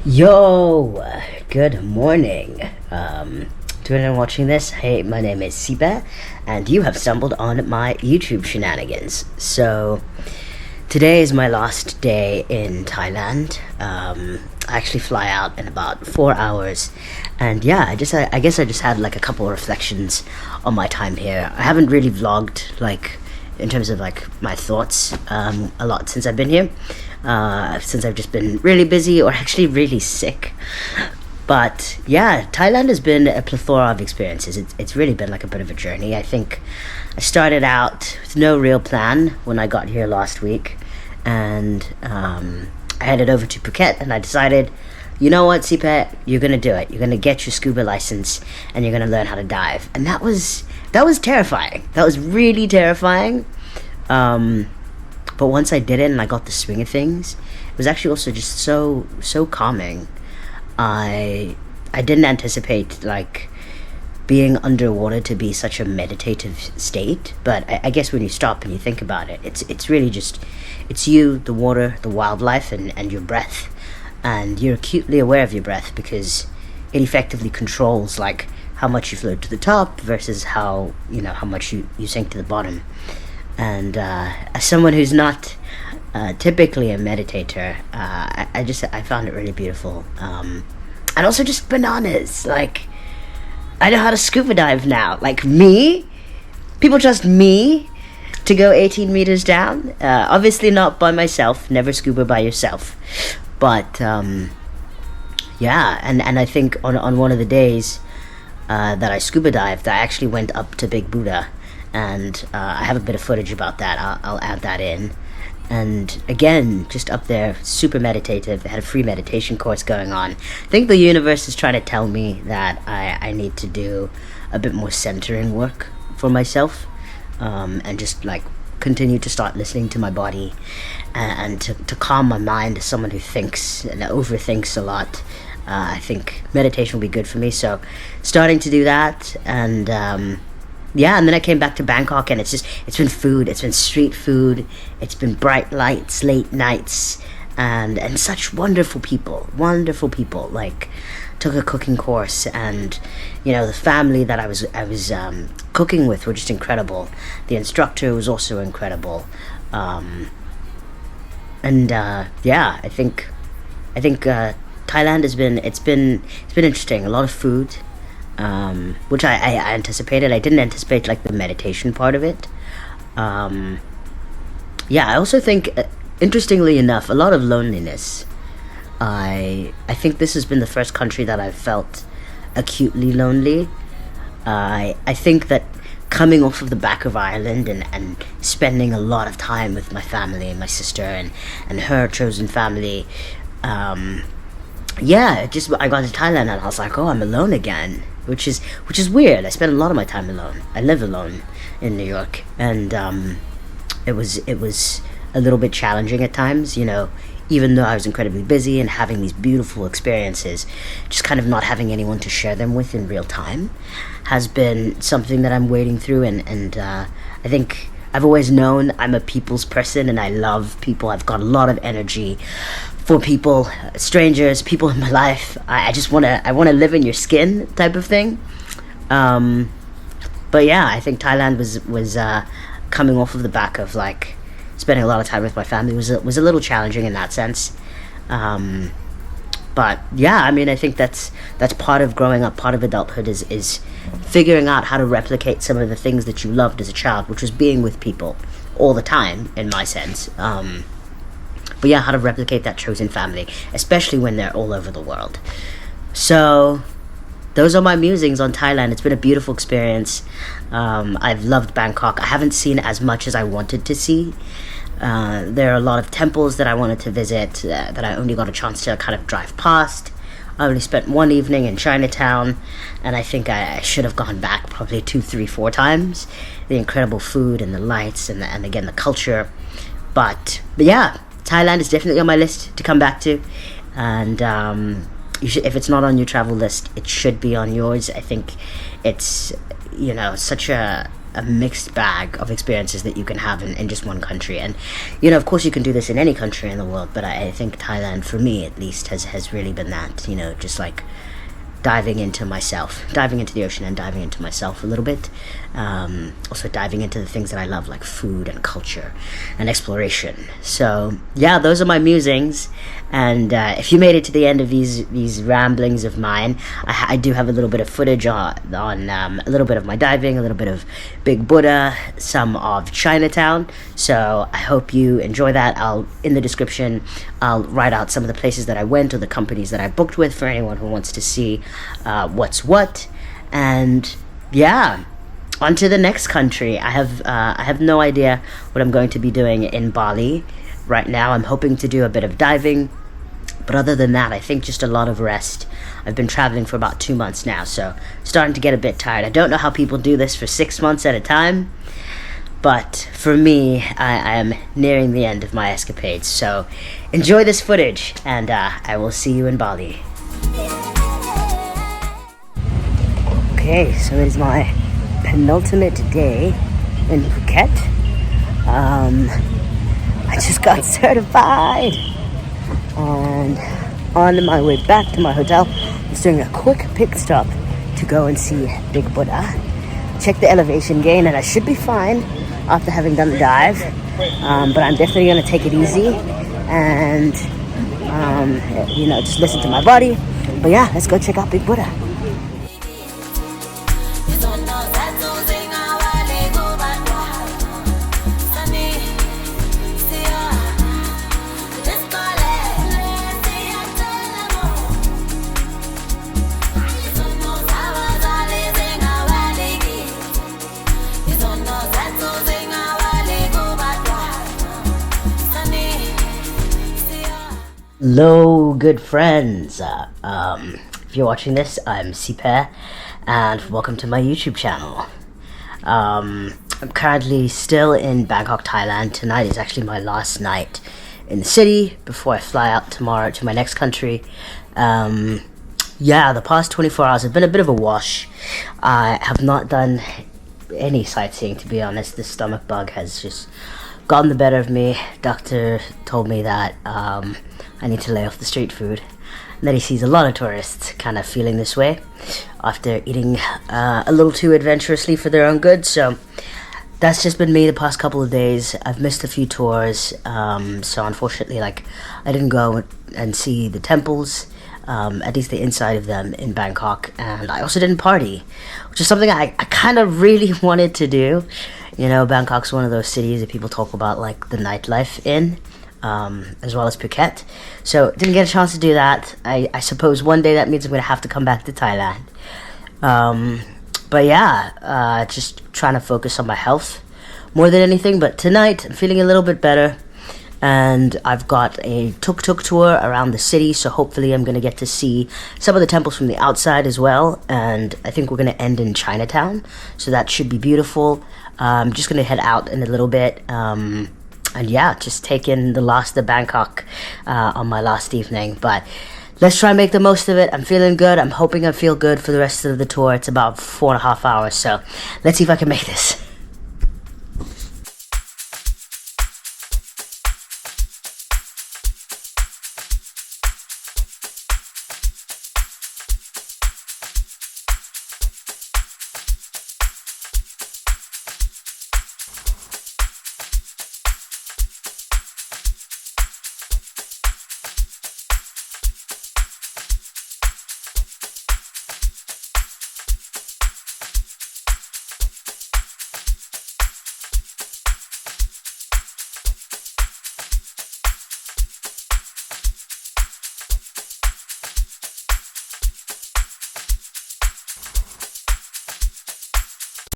Yo, good morning. To anyone watching this, hey, my name is Siba, and you have stumbled on my YouTube shenanigans. So, today is my last day in Thailand. I actually fly out in about 4 hours, and yeah, I guess I just had like a couple of reflections on my time here. I haven't really vlogged like in terms of like my thoughts a lot since I've been here. Since I've just been really busy or actually really sick. But yeah, Thailand has been a plethora of experiences. It's really been like a bit of a journey. I think I started out with no real plan when I got here last week, and I headed over to Phuket, and I decided, you know what, Sipet, you're gonna do it. You're gonna get your scuba license, and you're gonna learn how to dive. And that was terrifying. That was really terrifying. But once I did it and I got the swing of things, it was actually also just so calming. I didn't anticipate like being underwater to be such a meditative state, but I guess when you stop and you think about it, it's really just it's you, the water, the wildlife, and your breath, and you're acutely aware of your breath because it effectively controls like how much you float to the top versus how much you sink to the bottom. And as someone who's not typically a meditator, I found it really beautiful. And also just bananas. Like, I know how to scuba dive now. Like me, people trust me to go 18 meters down. Obviously not by myself. Never scuba by yourself. But yeah, and I think on one of the days that I scuba dived, I actually went up to Big Buddha. And I have a bit of footage about that. I'll add that in. And again, just up there, super meditative. They had a free meditation course going on. I think the universe is trying to tell me that I need to do a bit more centering work for myself, and just like continue to start listening to my body, and to calm my mind as someone who thinks and overthinks a lot. I think meditation will be good for me. So starting to do that, and yeah, and then I came back to Bangkok, and it's been food, it's been street food, it's been bright lights, late nights, and such wonderful people, like took a cooking course, and the family that I was cooking with were just incredible. The instructor was also incredible. Yeah, I think Thailand has been interesting, a lot of food. Which I anticipated. I didn't anticipate like the meditation part of it. Yeah, I also think, interestingly enough, a lot of loneliness. I think this has been the first country that I've felt acutely lonely. I think that coming off of the back of Ireland and spending a lot of time with my family, my sister and her chosen family, yeah, I got to Thailand and I was like, oh, I'm alone again, which is weird. I spend a lot of my time alone. I live alone in New York, and it was a little bit challenging at times, even though I was incredibly busy and having these beautiful experiences, just kind of not having anyone to share them with in real time has been something that I'm wading through, and I think I've always known I'm a people's person, and I love people. I've got a lot of energy for people, strangers, people in my life. I want to live in your skin type of thing. But yeah, I think Thailand was coming off of the back of like spending a lot of time with my family was a little challenging in that sense. But yeah, I mean, I think that's part of growing up, part of adulthood is figuring out how to replicate some of the things that you loved as a child, which was being with people all the time, in my sense. But yeah, how to replicate that chosen family, especially when they're all over the world. So those are my musings on Thailand. It's been a beautiful experience. I've loved Bangkok. I haven't seen as much as I wanted to see. There are a lot of temples that I wanted to visit that I only got a chance to kind of drive past. I only spent one evening in Chinatown, and I think I should have gone back probably 2, 3, 4 times. The incredible food and the lights and again the culture. But yeah, Thailand is definitely on my list to come back to, and if it's not on your travel list, it should be on yours. I think it's such a a mixed bag of experiences that you can have in just one country. And you know, of course you can do this in any country in the world, but I think Thailand, for me at least, has really been that, you know, just like diving into the ocean and diving into myself a little bit. Also diving into the things that I love, like food and culture and exploration. So yeah, those are my musings. And if you made it to the end of these ramblings of mine, I do have a little bit of footage on a little bit of my diving, a little bit of Big Buddha, some of Chinatown. So I hope you enjoy that. In the description, I'll write out some of the places that I went or the companies that I booked with for anyone who wants to see what's what. And yeah, on to the next country. I have no idea what I'm going to be doing in Bali. Right now I'm hoping to do a bit of diving, but other than that, I think just a lot of rest. I've been traveling for about 2 months now, so starting to get a bit tired. I don't know how people do this for 6 months at a time, but for me, I am nearing the end of my escapades. So enjoy this footage, and I will see you in Bali. Okay, so it is my penultimate day in Phuket. I just got certified, and on my way back to my hotel, I was doing a quick pit stop to go and see Big Buddha, check the elevation gain, and I should be fine after having done the dive. But I'm definitely going to take it easy and you know, just listen to my body. But yeah, let's go check out Big Buddha. Hello, good friends. If you're watching this, I'm Sipe, and welcome to my YouTube channel. I'm currently still in Bangkok, Thailand. Tonight is actually my last night in the city before I fly out tomorrow to my next country. Yeah, the past 24 hours have been a bit of a wash. I have not done any sightseeing, to be honest. The stomach bug has just gotten the better of me. Doctor told me that I need to lay off the street food, and that he sees a lot of tourists kind of feeling this way after eating a little too adventurously for their own good. So that's just been me the past couple of days. I've missed a few tours, so unfortunately, like, I didn't go and see the temples, at least the inside of them in Bangkok, and I also didn't party, which is something I kind of really wanted to do. You know, Bangkok's one of those cities that people talk about, like, the nightlife in, as well as Phuket. So didn't get a chance to do that. I suppose one day that means I'm going to have to come back to Thailand. But yeah, just trying to focus on my health more than anything. But tonight I'm feeling a little bit better, and I've got a Tuk Tuk tour around the city, so hopefully I'm going to get to see some of the temples from the outside as well. And I think we're going to end in Chinatown, so that should be beautiful. I'm just going to head out in a little bit, and yeah, just take in the last of Bangkok on my last evening. But let's try and make the most of it. I'm feeling good. I'm hoping I feel good for the rest of the tour. It's about 4.5 hours, so let's see if I can make this.